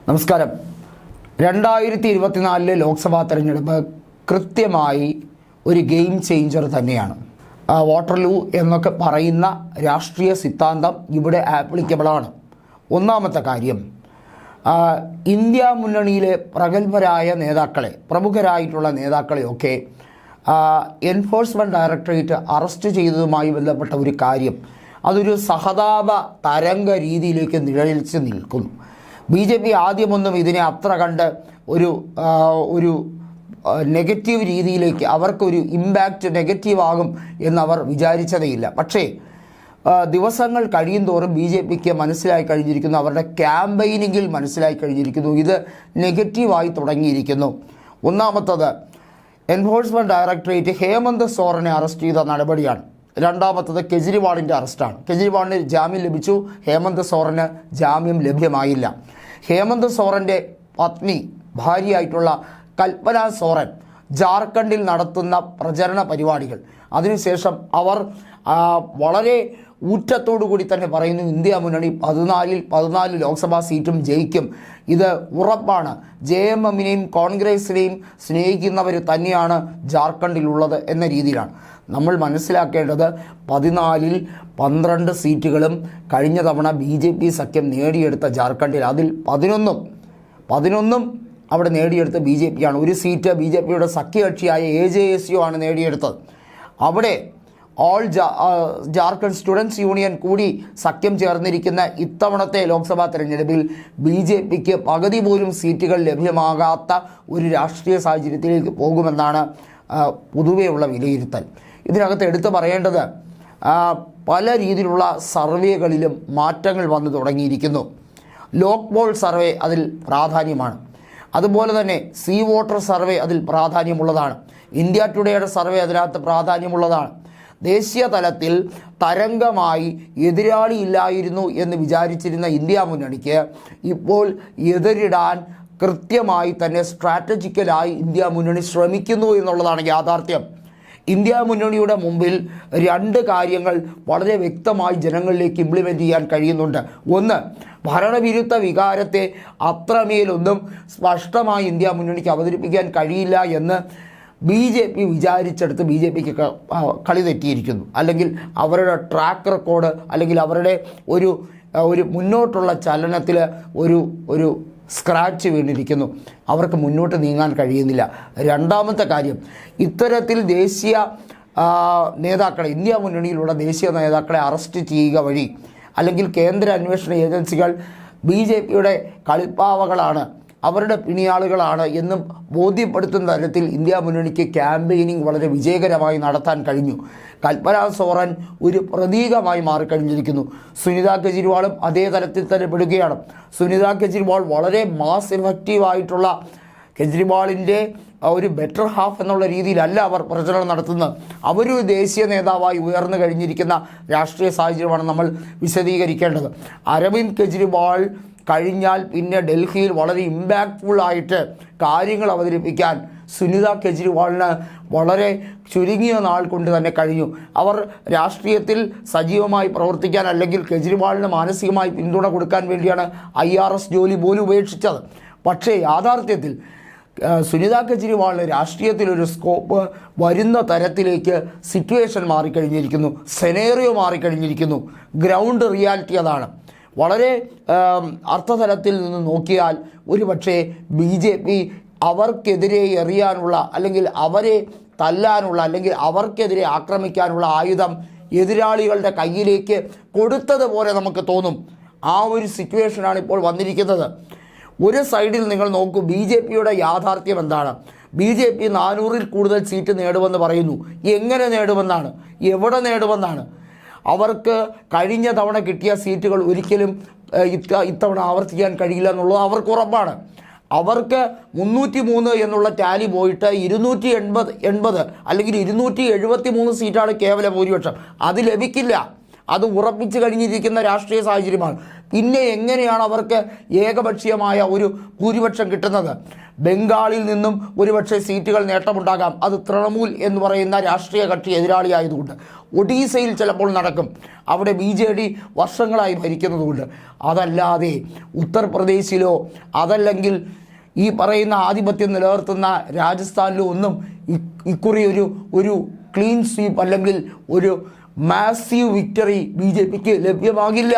നമസ്കാരം. 2024 ലോക്സഭാ തെരഞ്ഞെടുപ്പ് കൃത്യമായി ഒരു ഗെയിം ചേഞ്ചർ തന്നെയാണ്. വാട്ടർലൂ എന്നൊക്കെ പറയുന്ന രാഷ്ട്രീയ സിദ്ധാന്തം ഇവിടെ ആപ്ലിക്കബിളാണ്. ഒന്നാമത്തെ കാര്യം, ഇന്ത്യ മുന്നണിയിലെ പ്രഗത്ഭരായ നേതാക്കളെ, പ്രമുഖരായിട്ടുള്ള നേതാക്കളെയൊക്കെ എൻഫോഴ്സ്മെൻറ്റ് ഡയറക്ടറേറ്റ് അറസ്റ്റ് ചെയ്തതുമായി ബന്ധപ്പെട്ട ഒരു കാര്യം അതൊരു സഹതാപ തരംഗ രീതിയിലേക്ക് നിഴലിച്ച് നിൽക്കുന്നു. BJP ആദ്യമൊന്നും ഇതിനെ അത്ര കണ്ട് ഒരു നെഗറ്റീവ് രീതിയിലേക്ക്, അവർക്കൊരു ഇമ്പാക്റ്റ് നെഗറ്റീവ് ആകും എന്നവർ വിചാരിച്ചതേയില്ല. പക്ഷേ ദിവസങ്ങൾ കഴിയും തോറും BJPക്ക് മനസ്സിലായി കഴിഞ്ഞിരിക്കുന്നു, അവരുടെ ക്യാമ്പയിനിങ്ങിൽ മനസ്സിലായി കഴിഞ്ഞിരിക്കുന്നു, ഇത് നെഗറ്റീവായി തുടങ്ങിയിരിക്കുന്നു. ഒന്നാമത്തത്, എൻഫോഴ്സ്മെൻറ്റ് ഡയറക്ടറേറ്റ് ഹേമന്ത് സോറനെ അറസ്റ്റ് ചെയ്ത നടപടിയാണ്. രണ്ടാമത്തത് കെജ്രിവാളിൻ്റെ അറസ്റ്റാണ്. കെജ്രിവാളിന് ജാമ്യം ലഭിച്ചു, ഹേമന്ത് സോറന് ജാമ്യം ലഭ്യമായില്ല. ഹേമന്ത് സോറൻ്റെ പത്നി, ഭാര്യയായിട്ടുള്ള കൽപ്പന സോറൻ ജാർഖണ്ഡിൽ നടത്തുന്ന പ്രചരണ പരിപാടികൾ, അതിനുശേഷം അവർ വളരെ ഊറ്റത്തോടു കൂടി തന്നെ പറയുന്നു, ഇന്ത്യ മുന്നണി 14 ലോക്സഭാ സീറ്റും ജയിക്കും, ഇത് ഉറപ്പാണ്, JMMനെയും കോൺഗ്രസിനെയും സ്നേഹിക്കുന്നവർ തന്നെയാണ് ജാർഖണ്ഡിലുള്ളത് എന്ന രീതിയിലാണ്. നമ്മൾ മനസ്സിലാക്കേണ്ടത് 14ൽ 12 സീറ്റുകളും കഴിഞ്ഞ തവണ BJP സഖ്യം നേടിയെടുത്ത ജാർഖണ്ഡിൽ, അതിൽ 11 അവിടെ നേടിയെടുത്ത BJP ആണ്. ഒരു സീറ്റ് BJPയുടെ സഖ്യകക്ഷിയായ AJSU ആണ് നേടിയെടുത്തത്. അവിടെ ജാർഖണ്ഡ് സ്റ്റുഡൻസ് യൂണിയൻ കൂടി സഖ്യം ചേർന്നിരിക്കുന്ന ഇത്തവണത്തെ ലോക്സഭാ തെരഞ്ഞെടുപ്പിൽ BJPക്ക് പകുതി പോലും സീറ്റുകൾ ലഭ്യമാകാത്ത ഒരു രാഷ്ട്രീയ സാഹചര്യത്തിലേക്ക് പോകുമെന്നാണ് പൊതുവെയുള്ള വിലയിരുത്തൽ. ഇതിനകത്ത് എടുത്തു പറയേണ്ടത്, പല രീതിയിലുള്ള സർവേകളിലും മാറ്റങ്ങൾ വന്നു തുടങ്ങിയിരിക്കുന്നു. ലോക് പോൾ സർവേ അതിൽ പ്രാധാന്യമാണ്. അതുപോലെ തന്നെ സീ വോട്ടർ സർവേ അതിൽ പ്രാധാന്യമുള്ളതാണ്. ഇന്ത്യ ടുഡേയുടെ സർവേ അതിനകത്ത് പ്രാധാന്യമുള്ളതാണ്. ദേശീയ തലത്തിൽ തരംഗമായി എതിരാളിയില്ലായിരുന്നു എന്ന് വിചാരിച്ചിരുന്ന ഇന്ത്യ മുന്നണിക്ക് ഇപ്പോൾ എതിരിടാൻ കൃത്യമായി തന്നെ സ്ട്രാറ്റജിക്കലായി ഇന്ത്യ മുന്നണി ശ്രമിക്കുന്നു എന്നുള്ളതാണ് യാഥാർത്ഥ്യം. ഇന്ത്യ മുന്നണിയുടെ മുമ്പിൽ 2 കാര്യങ്ങൾ വളരെ വ്യക്തമായി ജനങ്ങളിലേക്ക് ഇംപ്ലിമെൻ്റ് ചെയ്യാൻ കഴിയുന്നുണ്ട്. ഒന്ന്, ഭരണവിരുദ്ധ വികാരത്തെ അത്രമേലൊന്നും സ്പഷ്ടമായി ഇന്ത്യ മുന്നണിക്ക് അവതരിപ്പിക്കാൻ കഴിയില്ല എന്ന് BJP വിചാരിച്ചെടുത്ത് BJPക്ക് കളി തെറ്റിയിരിക്കുന്നു. അല്ലെങ്കിൽ അവരുടെ ട്രാക്ക് റെക്കോർഡ്, അല്ലെങ്കിൽ അവരുടെ ഒരു മുന്നോട്ടുള്ള ചലനത്തിൽ ഒരു സ്ക്രാച്ച് വീണിരിക്കുന്നു. അവർക്ക് മുന്നോട്ട് നീങ്ങാൻ കഴിയുന്നില്ല. രണ്ടാമത്തെ കാര്യം, ഇത്തരത്തിൽ ദേശീയ നേതാക്കളെ, ഇന്ത്യ മുന്നണിയിലുള്ള ദേശീയ നേതാക്കളെ അറസ്റ്റ് ചെയ്യുക വഴി, അല്ലെങ്കിൽ കേന്ദ്ര അന്വേഷണ ഏജൻസികൾ BJPയുടെ കളിപ്പാവകളാണ്, അവരുടെ പിണിയാളുകളാണ് എന്ന് ബോധ്യപ്പെടുത്തുന്ന തരത്തിൽ ഇന്ത്യ മുന്നണിക്ക് ക്യാമ്പയിനിങ് വളരെ വിജയകരമായി നടത്താൻ കഴിഞ്ഞു. കൽപ്പന സോറൻ ഒരു പ്രതീകമായി മാറിക്കഴിഞ്ഞിരിക്കുന്നു. സുനിത കെജ്രിവാളും അതേ തരത്തിൽ തന്നെ പെടുകയാണ്. സുനിത കെജ്രിവാൾ വളരെ മാസ് ഇഫക്റ്റീവായിട്ടുള്ള, കെജ്രിവാളിൻ്റെ ഒരു ബെറ്റർ ഹാഫ് എന്നുള്ള രീതിയിലല്ല അവർ പ്രചരണം നടത്തുന്നത്. അവരൊരു ദേശീയ നേതാവായി ഉയർന്നു കഴിഞ്ഞിരിക്കുന്ന രാഷ്ട്രീയ സാഹചര്യമാണ് നമ്മൾ വിശദീകരിക്കേണ്ടത്. അരവിന്ദ് കെജ്രിവാൾ കഴിഞ്ഞാൽ പിന്നെ ഡൽഹിയിൽ വളരെ ഇമ്പാക്റ്റ്ഫുള്ളായിട്ട് കാര്യങ്ങൾ അവതരിപ്പിക്കാൻ സുനിത കെജ്രിവാളിന് വളരെ ചുരുങ്ങിയ നാൾ കൊണ്ട് തന്നെ കഴിഞ്ഞു. അവർ രാഷ്ട്രീയത്തിൽ സജീവമായി പ്രവർത്തിക്കാൻ, അല്ലെങ്കിൽ കെജ്രിവാളിന് മാനസികമായി പിന്തുണ കൊടുക്കാൻ വേണ്ടിയാണ് IRS ജോലി പോലും ഉപേക്ഷിച്ചത്. പക്ഷേ യാഥാർത്ഥ്യത്തിൽ സുനിത കെജ്രിവാളിന് രാഷ്ട്രീയത്തിലൊരു സ്കോപ്പ് വരുന്ന തരത്തിലേക്ക് സിറ്റുവേഷൻ മാറിക്കഴിഞ്ഞിരിക്കുന്നു, സെനേറിയോ മാറിക്കഴിഞ്ഞിരിക്കുന്നു. ഗ്രൗണ്ട് റിയാലിറ്റി അതാണ്. വളരെ അർത്ഥതലത്തിൽ നിന്ന് നോക്കിയാൽ ഒരുപക്ഷെ BJP അവർക്കെതിരെ എറിയാനുള്ള, അല്ലെങ്കിൽ അവരെ തല്ലാനുള്ള, അല്ലെങ്കിൽ അവർക്കെതിരെ ആക്രമിക്കാനുള്ള ആയുധം എതിരാളികളുടെ കയ്യിലേക്ക് കൊടുത്തതുപോലെ നമുക്ക് തോന്നും. ആ ഒരു സിറ്റുവേഷനാണ് ഇപ്പോൾ വന്നിരിക്കുന്നത്. ഒരു സൈഡിൽ നിങ്ങൾ നോക്കൂ, BJPയുടെ യാഥാർത്ഥ്യം എന്താണ്? BJP 400-ൽ കൂടുതൽ സീറ്റ് നേടുമെന്ന് പറയുന്നു. എങ്ങനെ നേടുമെന്നാണ്? എവിടെ നേടുമെന്നാണ്? അവർക്ക് കഴിഞ്ഞ തവണ കിട്ടിയ സീറ്റുകൾ ഒരിക്കലും ഇത്തവണ ആവർത്തിക്കാൻ കഴിയില്ല എന്നുള്ളത് അവർക്ക് ഉറപ്പാണ്. അവർക്ക് 303 എന്നുള്ള ടാലി പോയിട്ട് 280 അല്ലെങ്കിൽ 273 സീറ്റാണ് കേവല ഭൂരിപക്ഷം. അത് ലഭിക്കില്ല. അത് ഉറപ്പിച്ച് കഴിഞ്ഞിരിക്കുന്ന രാഷ്ട്രീയ സാഹചര്യമാണ്. പിന്നെ എങ്ങനെയാണ് അവർക്ക് ഏകപക്ഷീയമായ ഒരു ഭൂരിപക്ഷം കിട്ടുന്നത്? ബംഗാളിൽ നിന്നും ഒരുപക്ഷെ സീറ്റുകൾ നേട്ടമുണ്ടാകാം, അത് തൃണമൂൽ എന്ന് പറയുന്ന രാഷ്ട്രീയ കക്ഷി എതിരാളിയായതുകൊണ്ട്. ഒഡീസയിൽ ചിലപ്പോൾ നടക്കും, അവിടെ BJD വർഷങ്ങളായി ഭരിക്കുന്നതുകൊണ്ട്. അതല്ലാതെ ഉത്തർപ്രദേശിലോ അതല്ലെങ്കിൽ ഈ പറയുന്ന ആധിപത്യം നിലനിർത്തുന്ന രാജസ്ഥാനിലോ ഒന്നും ഇക്കുറി ഒരു ക്ലീൻ സ്വീപ്പ് അല്ലെങ്കിൽ ഒരു മാസീവ് വിക്ടറി BJPക്ക് ലഭ്യമാകില്ല.